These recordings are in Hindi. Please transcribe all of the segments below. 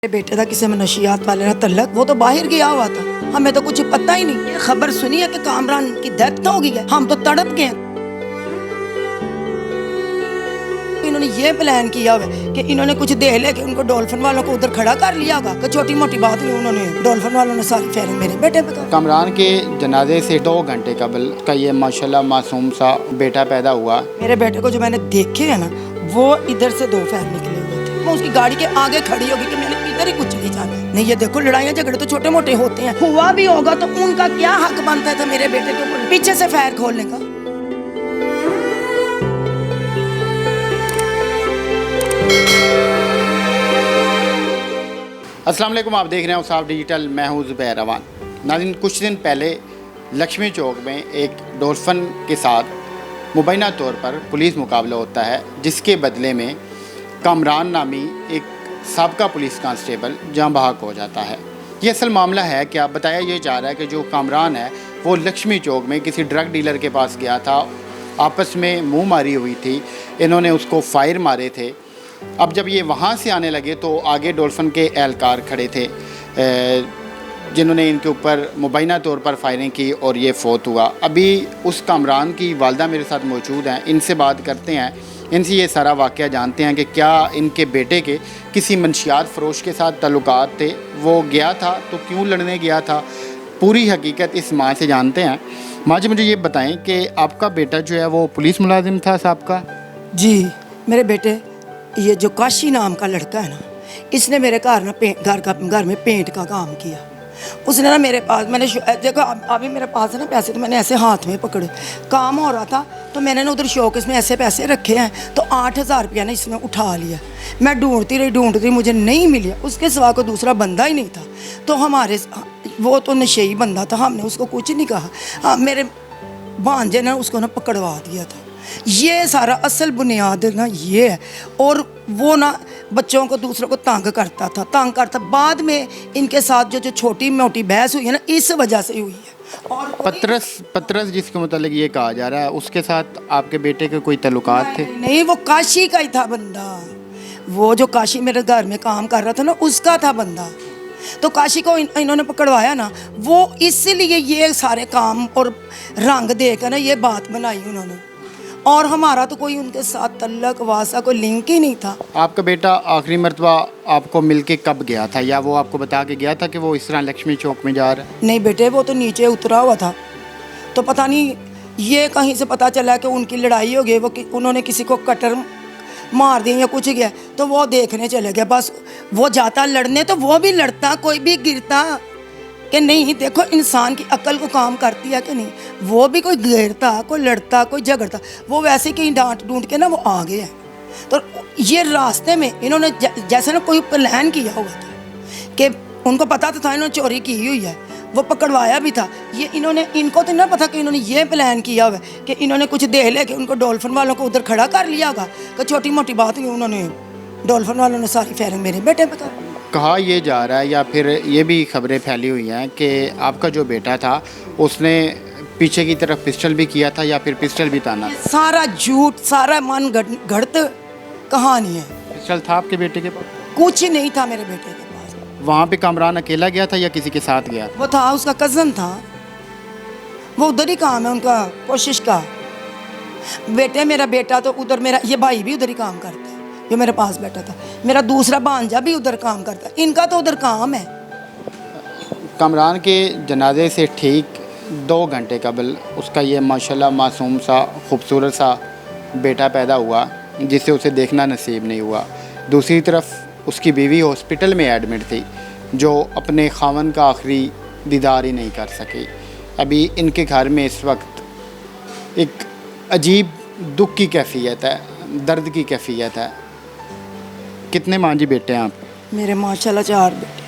मेरे बेटे का किसी नशियात वाले ने तल्लक, वो तो बाहर गया हुआ था, हमें तो कुछ पता ही नहीं। ये खबर सुनी है कि कामरान की डेथ हो गई है, हम तो तड़प गए। इन्होंने ये प्लान किया हुआ कि इन्होंने कुछ दे लेके उनको डॉल्फिन वालों को उधर खड़ा कर लिया होगा। छोटी मोटी बात नहीं, उन्होंने डॉल्फिन वालों ने सारी फायरिंग मेरे बेटे पे कर। कामरान के जनाजे से 2 घंटे कबल का ये माशाल्लाह मासूम सा बेटा पैदा हुआ। मेरे बेटे को जो मैंने देखे है ना, वो इधर से 2 फायर निकले हुए थे। मैं उसकी गाड़ी के आगे खड़ी होगी कि मैंने इधर ही कुछ नहीं जाना। नहीं, ये देखो लड़ाइयाँ झगड़े तो छोटे मोटे होते हैं, हुआ भी होगा तो उनका क्या हक बनता था मेरे बेटे के ऊपर पीछे से फायर खोलने का। अस्सलाम वालेकुम, आप देख रहे हैं उसाफ डिजिटल। मैं हूं ज़ुबैर रवान। नाज़रीन, कुछ दिन पहले लक्ष्मी चौक में एक डॉल्फिन के साथ मुबैना तौर पर पुलिस मुकाबला होता है, जिसके बदले में कामरान नामी एक साबका पुलिस कांस्टेबल जाँ बहक हो जाता है। ये असल मामला है क्या? बताया ये जा रहा है कि जो कामरान है वो लक्ष्मी चौक में किसी ड्रग डीलर के पास गया था, आपस में मुँह मारी हुई थी, इन्होंने उसको फायर मारे थे। अब जब ये वहाँ से आने लगे तो आगे डॉल्फिन के एहलकार खड़े थे जिन्होंने इनके ऊपर मुबैना तौर पर फायरिंग की और ये फौत हुआ। अभी उस कामरान की वालदा मेरे साथ मौजूद हैं, इनसे बात करते हैं, इनसे ये सारा वाक़या जानते हैं कि क्या इनके बेटे के किसी मंशियात फ़रोश के साथ ताल्लुकात थे, वो गया था तो क्यों लड़ने गया था। पूरी हकीकत इस माँ से जानते हैं। माँ जी, मुझे ये बताएं कि आपका बेटा जो है वो पुलिस मुलाजिम था साहब का? जी, मेरे बेटे, ये जो काशी नाम का लड़का है ना, इसने मेरे घर में पेंट का काम किया। उसने ना मेरे पास, मैंने देखो अभी मेरे पास है ना पैसे, तो मैंने ऐसे हाथ में पकड़े, काम हो रहा था तो मैंने ना उधर शौकेस में ऐसे पैसे रखे हैं, तो 8,000 रुपया ना इसने उठा लिया। मैं ढूंढती रही, मुझे नहीं मिला। उसके सिवा कोई दूसरा बंदा ही नहीं था। तो हमारे वो तो नशेई बंदा था, हमने उसको कुछ नहीं कहा। मेरे भांजे ने उसको ना पकड़वा दिया था। ये सारा असल बुनियाद ना ये है। और वो ना बच्चों को दूसरों को तंग करता। बाद में इनके साथ जो छोटी मोटी बहस हुई है ना, इस वजह से हुई है। और पतरस जिसके मुतालिक ये कहा जा रहा है, उसके साथ आपके बेटे के कोई ताल्लुकात थे? नहीं, वो काशी का ही था बंदा। वो जो काशी मेरे घर में काम कर रहा था ना, उसका था बंदा। तो काशी को इन्होंने पकड़वाया ना, वो इसलिए ये सारे काम और रंग देकर ना ये बात बनाई उन्होंने। और हमारा तो कोई उनके साथ तल्लक वासा कोई लिंक ही नहीं था। आपका बेटा आखिरी मरतबा आपको मिलके कब गया था, या वो आपको बता के गया था कि वो इस तरह लक्ष्मी चौक में जा रहा है? नहीं बेटे, वो तो नीचे उतरा हुआ था, तो पता नहीं ये कहीं से पता चला कि उनकी लड़ाई हो गई, उन्होंने किसी को कटर मार दिया या कुछ गया, तो वो देखने चले गए। बस वो जाता लड़ने तो वो भी लड़ता, कोई भी गिरता कि नहीं। देखो इंसान की अक्ल को काम करती है कि नहीं। वो भी कोई गिरता, कोई लड़ता, कोई झगड़ता, वो वैसे कहीं डांट ढूंढ के ना वो आ गए हैं। तो ये रास्ते में इन्होंने जैसे ना कोई प्लान किया हुआ था कि उनको पता था इन्होंने चोरी की हुई है, वो पकड़वाया भी था। ये इनको तो नहीं पता कि इन्होंने ये प्लान किया हुआ है कि इन्होंने कुछ दे लेके उनको डॉल्फिन वालों को उधर खड़ा कर लिया होगा। कि छोटी मोटी बात नहीं, उन्होंने डॉल्फिन वालों ने सारी फायरिंग मेरे बेटे पे कर। कहा यह जा रहा है, या फिर ये भी खबरें फैली हुई हैं कि आपका जो बेटा था उसने पीछे की तरफ पिस्टल भी किया था, या फिर पिस्टल भी ताना? सारा झूठ, सारा मन घड़त कहानी है। पिस्टल था आपके बेटे के पास? कुछ नहीं था मेरे बेटे के पास। वहाँ पे कामरान अकेला गया था या किसी के साथ गया? वो था, उसका कज़न था, वो उधर ही काम है उनका, कोशिश का बेटे। मेरा बेटा तो उधर, मेरा ये भाई भी उधर ही काम करता है जो मेरे पास बैठा था। मेरा दूसरा भांजा भी उधर काम करता है, इनका तो उधर काम है। कामरान के जनाजे से ठीक 2 घंटे कबल उसका ये माशाल्लाह मासूम सा खूबसूरत सा बेटा पैदा हुआ, जिसे उसे देखना नसीब नहीं हुआ। दूसरी तरफ उसकी बीवी हॉस्पिटल में एडमिट थी, जो अपने खावन का आखिरी दीदार ही नहीं कर सकी। अभी इनके घर में इस वक्त एक अजीब दुख की कैफियत है, दर्द की कैफियत है। कितने माँ जी बेटे हैं आप? मेरे माशाल्लाह 4 बेटे।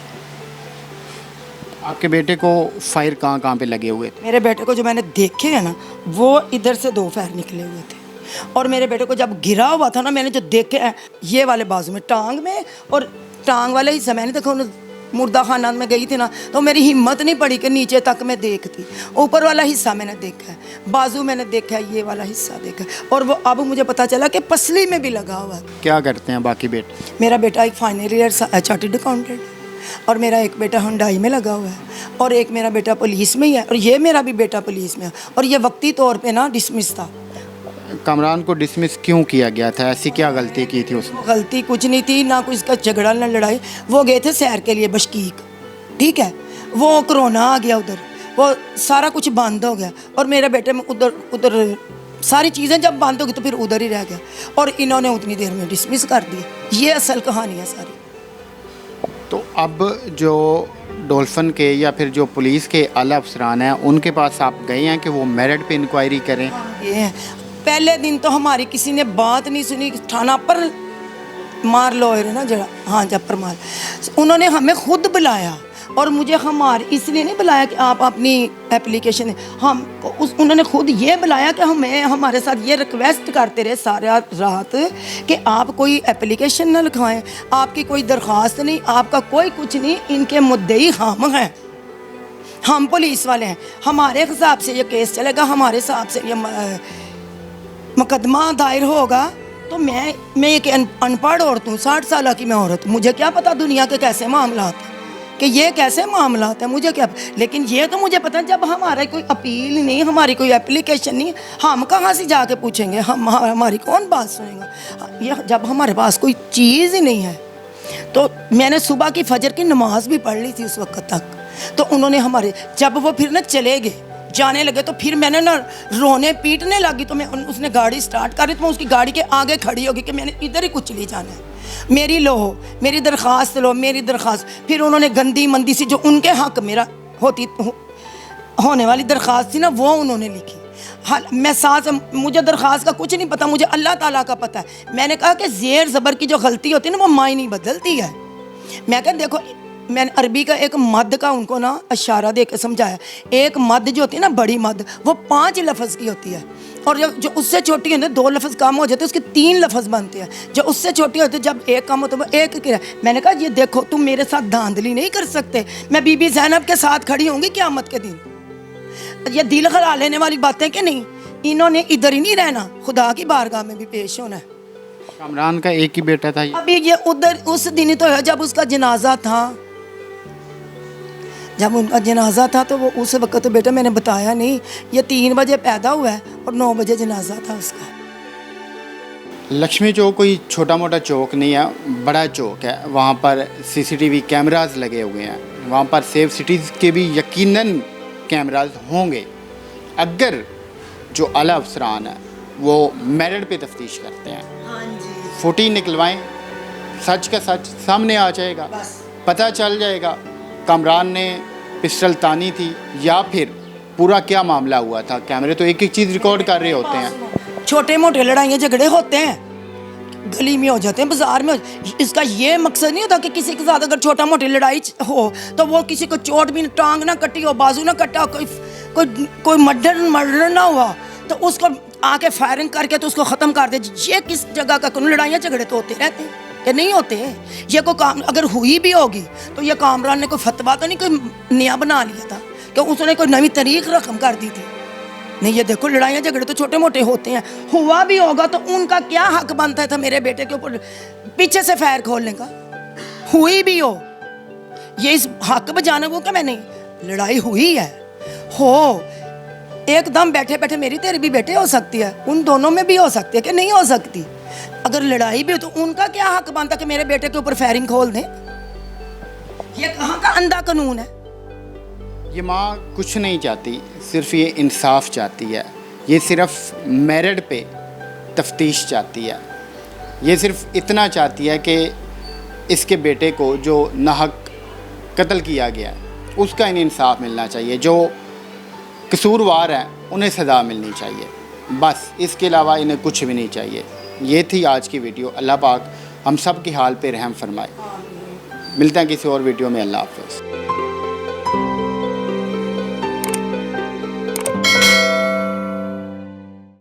आपके बेटे को फायर कहाँ पे लगे हुए थे? मेरे बेटे को जो मैंने देखे है ना, वो इधर से 2 फायर निकले हुए थे। और मेरे बेटे को जब गिरा हुआ था ना, मैंने जो देखे हैं ये वाले बाजू में, टांग में, और टांग वाले हिस्सा मैंने देखा मुर्दा खाना में गई थी ना, तो मेरी हिम्मत नहीं पड़ी कि नीचे तक मैं देखती। ऊपर वाला हिस्सा मैंने देखा है, बाजू मैंने देखा है, ये वाला हिस्सा देखा है, और वो अब मुझे पता चला कि पसली में भी लगा हुआ है। क्या करते हैं बाकी बेटे? मेरा बेटा एक फाइनल ईयर चार्टर्ड अकाउंटेंट, और मेरा एक बेटा हुंडई में लगा हुआ है, और एक मेरा बेटा पुलिस में ही है, और ये मेरा भी बेटा पुलिस में है, और ये वक्ती तौर पे ना डिसमिस था। कामरान को डिसमिस क्यों किया गया था? ऐसी क्या गलती की थी उसने? गलती कुछ नहीं थी, ना कोई इसका झगड़ा ना लड़ाई। वो गए थे सैर के लिए बशकीक, ठीक है, वो कोरोना आ गया उधर, वो सारा कुछ बंद हो गया, और मेरे बेटे में उधर सारी चीज़ें जब बंद हो गई तो फिर उधर ही रह गया, और इन्होंने उतनी देर में डिसमिस कर दिया। ये असल कहानी है सारी। तो अब जो डॉल्फिन के या फिर जो पुलिस के आला अफसरान हैं, उनके पास आप गए हैं कि वो मेरिट पे इंक्वायरी करें? ये है, पहले दिन तो हमारी किसी ने बात नहीं सुनी। थाना पर मार लो ना जरा, हाँ जब पर मार, उन्होंने हमें खुद बुलाया, और मुझे हमारे इसलिए नहीं बुलाया कि आप अपनी एप्लीकेशन, हम उन्होंने खुद ये बुलाया कि हमें हमारे साथ ये रिक्वेस्ट करते रहे सारे रात कि आप कोई एप्लीकेशन ना लिखवाएं, आपकी कोई दरख्वास्त नहीं, आपका कोई कुछ नहीं, इनके मुद्दई हम हैं, हम पुलिस वाले हैं, हमारे हिसाब से ये केस चलेगा, हमारे हिसाब से ये मुकदमा दायर होगा। तो मैं एक अनपढ़ औरत हूँ, 60 साल की मैं औरत, मुझे क्या पता दुनिया के कैसे मामला हैं, कि ये कैसे मामला हैं, मुझे क्या। लेकिन ये तो मुझे पता है, जब हमारा कोई अपील नहीं, हमारी कोई एप्लीकेशन नहीं, हम कहाँ से जाके पूछेंगे, हमारी कौन बात सुनेगा। ये जब हमारे पास कोई चीज़ ही नहीं है, तो मैंने सुबह की फजर की नमाज भी पढ़ ली थी उस वक्त तक। तो उन्होंने हमारे, जब वो फिर ना चले गए, जाने लगे, तो फिर मैंने ना रोने पीटने लगी, तो मैं उसने गाड़ी स्टार्ट करी, तो मैं उसकी गाड़ी के आगे खड़ी होगी कि मैंने इधर ही कुछ ले जाना है, मेरी लो, मेरी दरख्वास्त लो, मेरी दरख्वास्त। फिर उन्होंने गंदी मंदी सी जो उनके हक मेरा होने वाली दरख्वास्त थी ना, वो उन्होंने लिखी। हाँ, मैं साथ, मुझे दरख्वास्त का कुछ नहीं पता, मुझे अल्लाह ताला का पता है। मैंने कहा कि ज़ेर ज़बर की जो गलती होती है ना, वो मायने बदलती है। मैं कहा देखो, मैंने अरबी का एक मद का उनको ना इशारा दे के समझाया। एक मद जो होती है ना, बड़ी मद, वो 5 लफ्ज़ की होती है, और जो उससे छोटी होती है, 2 लफ्ज़ कम हो जाते हैं, उसके 3 लफ्ज़ बनते हैं। जो उससे छोटी होती है, जब एक कम होता है, वो एक की। मैंने कहा ये देखो, तुम मेरे साथ धांधली नहीं कर सकते, मैं बीबी ज़ैनब के साथ खड़ी होंगी क़यामत के दिन। ये दिल खरा लेने वाली बातें कि नहीं, इन्होंने इधर ही नहीं रहना, खुदा की बारगाह में भी पेश होना है। कामरान का एक ही बेटा था। अभी ये उधर उस दिन ही तो है जब उसका जनाजा था, जब उनका जनाजा था, तो वो उस वक्त तो बेटा मैंने बताया नहीं, ये 3 बजे पैदा हुआ है और 9 बजे जनाजा था उसका। लक्ष्मी चौक कोई छोटा मोटा चौक नहीं है, बड़ा चौक है। वहाँ पर सीसीटीवी कैमरास लगे हुए हैं, वहाँ पर सेफ सिटीज़ के भी यकीनन कैमरास होंगे। अगर जो आला अफसरान है वो मेरिट पे तफ्तीश करते हैं, हाँ जी, फोटी निकलवाएं, सच का सच सामने आ जाएगा, पता चल जाएगा कामरान ने पिस्टल तानी थी या फिर पूरा क्या मामला हुआ था। कैमरे तो एक एक चीज़ रिकॉर्ड कर रहे होते हैं। छोटे मोटे लड़ाइयाँ झगड़े होते हैं, गली में हो जाते हैं, बाजार में इसका ये मकसद नहीं होता कि किसी के साथ अगर छोटा मोटी लड़ाई हो तो वो किसी को चोट भी, टांग ना कटी हो, बाजू ना कटा, कोई मर्डर ना हुआ तो उसको आके फायरिंग करके तो उसको ख़त्म कर दे। ये किस जगह का कानून? लड़ाइयाँ झगड़े तो होते रहते हैं कि नहीं होते? ये कोई काम अगर हुई भी होगी तो ये कामरान ने कोई फतवा तो नहीं कोई नया बना लिया था कि उसने कोई नई तरीक रकम कर दी थी? नहीं, ये देखो लड़ाइयाँ झगड़े तो छोटे मोटे होते हैं। हुआ भी होगा तो उनका क्या हक बनता था मेरे बेटे के ऊपर पीछे से फायर खोलने का? हुई भी हो, ये इस हक बजाने को क्या? मैं नहीं, लड़ाई हुई है, हो एकदम बैठे बैठे मेरी तेरी भी बेटे हो सकती है, उन दोनों में भी हो सकती है कि नहीं हो सकती? अगर लड़ाई भी हो तो उनका क्या हक बनता कि मेरे बेटे के ऊपर फायरिंग खोल दें? ये कहाँ का अंधा कानून है? ये माँ कुछ नहीं चाहती, सिर्फ ये इंसाफ चाहती है। ये सिर्फ मेरिट पे तफ्तीश चाहती है। ये सिर्फ इतना चाहती है कि इसके बेटे को जो नाहक कत्ल किया गया है उसका इन्हें इंसाफ मिलना चाहिए, जो कसूरवार हैं उन्हें सज़ा मिलनी चाहिए, बस। इसके अलावा इन्हें कुछ भी नहीं चाहिए। ये थी आज की वीडियो। अल्लाह पाक हम सब की हाल पे रहम फरमाए। मिलते हैं किसी और वीडियो में। अल्लाह हाफ़िज़।